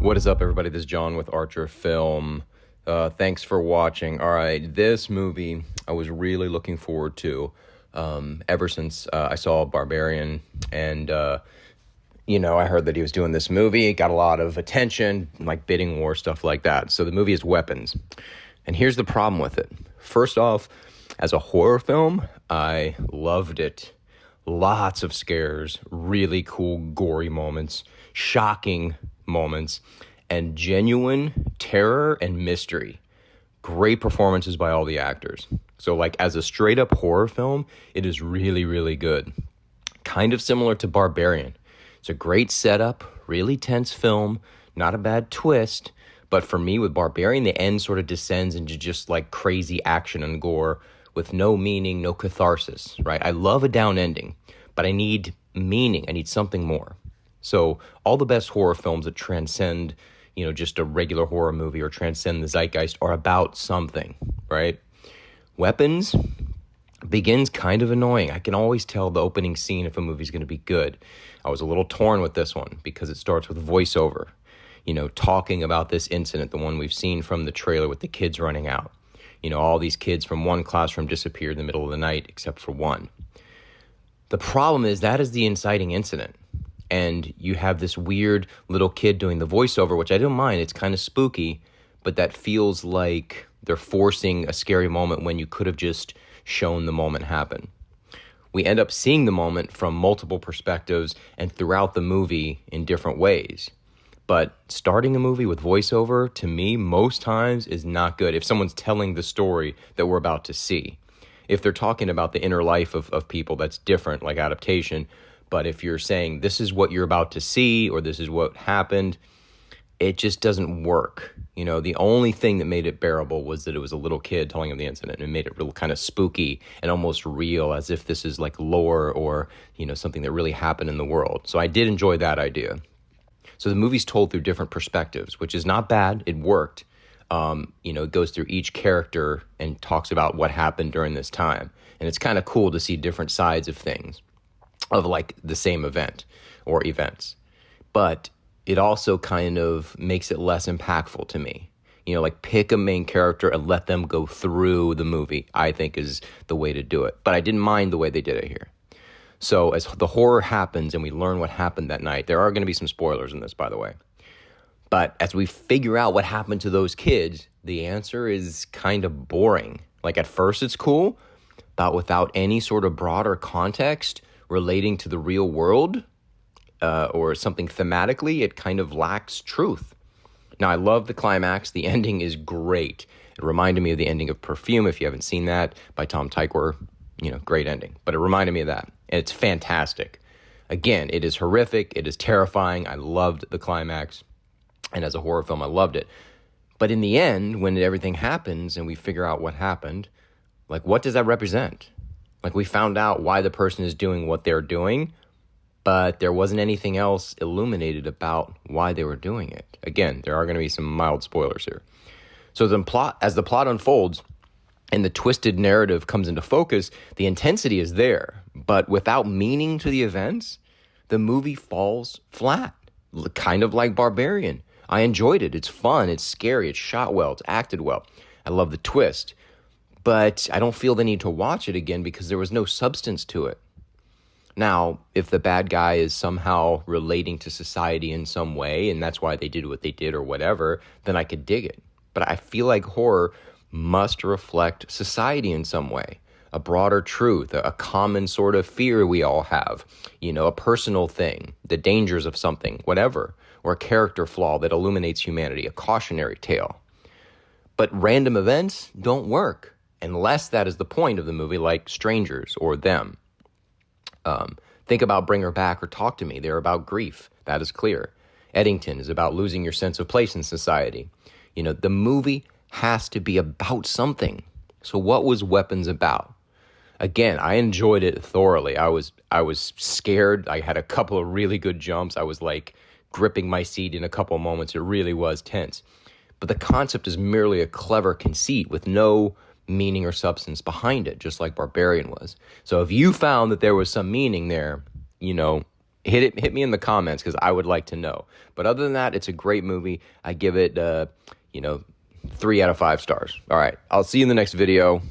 What is up, everybody? This is John with Archer Film. Thanks for watching. All right, this movie I was really looking forward to ever since I saw Barbarian. And, I heard that he was doing this movie. It got a lot of attention, like bidding war, stuff like that. So the movie is Weapons. And here's the problem with it. First off, as a horror film, I loved it. Lots of scares, really cool, gory moments, shocking moments, and genuine terror and mystery. Great performances by all the actors. So, as a straight-up horror film, it is really, really good. Kind of similar to Barbarian. It's a great setup, really tense film, not a bad twist, but for me, with Barbarian, the end sort of descends into just, crazy action and gore with no meaning, no catharsis, right? I love a down ending, but I need meaning. I need something more. So all the best horror films that transcend, just a regular horror movie or transcend the zeitgeist are about something, right? Weapons begins kind of annoying. I can always tell the opening scene if a movie's going to be good. I was a little torn with this one because it starts with voiceover, talking about this incident, the one we've seen from the trailer with the kids running out. All these kids from one classroom disappeared in the middle of the night except for one. The problem is that is the inciting incident. And you have this weird little kid doing the voiceover, which I don't mind. It's kind of spooky, but that feels like they're forcing a scary moment when you could have just shown the moment happen. We end up seeing the moment from multiple perspectives and throughout the movie in different ways. But starting a movie with voiceover, to me, most times is not good if someone's telling the story that we're about to see. If they're talking about the inner life of people, that's different, like adaptation. But if you're saying this is what you're about to see or this is what happened, it just doesn't work. The only thing that made it bearable was that it was a little kid telling him the incident, and it made it real kind of spooky and almost real, as if this is like lore or, something that really happened in the world. So I did enjoy that idea. So the movie's told through different perspectives, which is not bad. It worked. It goes through each character and talks about what happened during this time. And it's kind of cool to see different sides of things, of the same event or events. But it also kind of makes it less impactful to me. Pick a main character and let them go through the movie, I think is the way to do it. But I didn't mind the way they did it here. So as the horror happens and we learn what happened that night, there are going to be some spoilers in this, by the way. But as we figure out what happened to those kids, the answer is kind of boring. At first it's cool, but without any sort of broader context relating to the real world or something thematically, it kind of lacks truth. Now, I love the climax. The ending is great. It reminded me of the ending of Perfume, if you haven't seen that, by Tom Tykwer. Great ending. But it reminded me of that. And it's fantastic. Again, it is horrific. It is terrifying. I loved the climax. And as a horror film, I loved it. But in the end, when everything happens and we figure out what happened, what does that represent? We found out why the person is doing what they're doing, but there wasn't anything else illuminated about why they were doing it. Again, there are going to be some mild spoilers here. So as the plot unfolds and the twisted narrative comes into focus, the intensity is there, but without meaning to the events, the movie falls flat, kind of like Barbarian. I enjoyed it. It's fun. It's scary. It's shot well. It's acted well. I love the twist. But I don't feel the need to watch it again because there was no substance to it. Now, if the bad guy is somehow relating to society in some way, and that's why they did what they did or whatever, then I could dig it. But I feel like horror must reflect society in some way, a broader truth, a common sort of fear we all have, a personal thing, the dangers of something, whatever, or a character flaw that illuminates humanity, a cautionary tale. But random events don't work. Unless that is the point of the movie, like Strangers or Them. Think about Bring Her Back or Talk to Me. They're about grief. That is clear. Eddington is about losing your sense of place in society. The movie has to be about something. So what was Weapons about? Again, I enjoyed it thoroughly. I was scared. I had a couple of really good jumps. I was gripping my seat in a couple of moments. It really was tense. But the concept is merely a clever conceit with no meaning or substance behind it, just like Barbarian was. So if you found that there was some meaning there, hit me in the comments because I would like to know. But other than that, it's a great movie. I give it, 3 out of 5 stars. All right, I'll see you in the next video.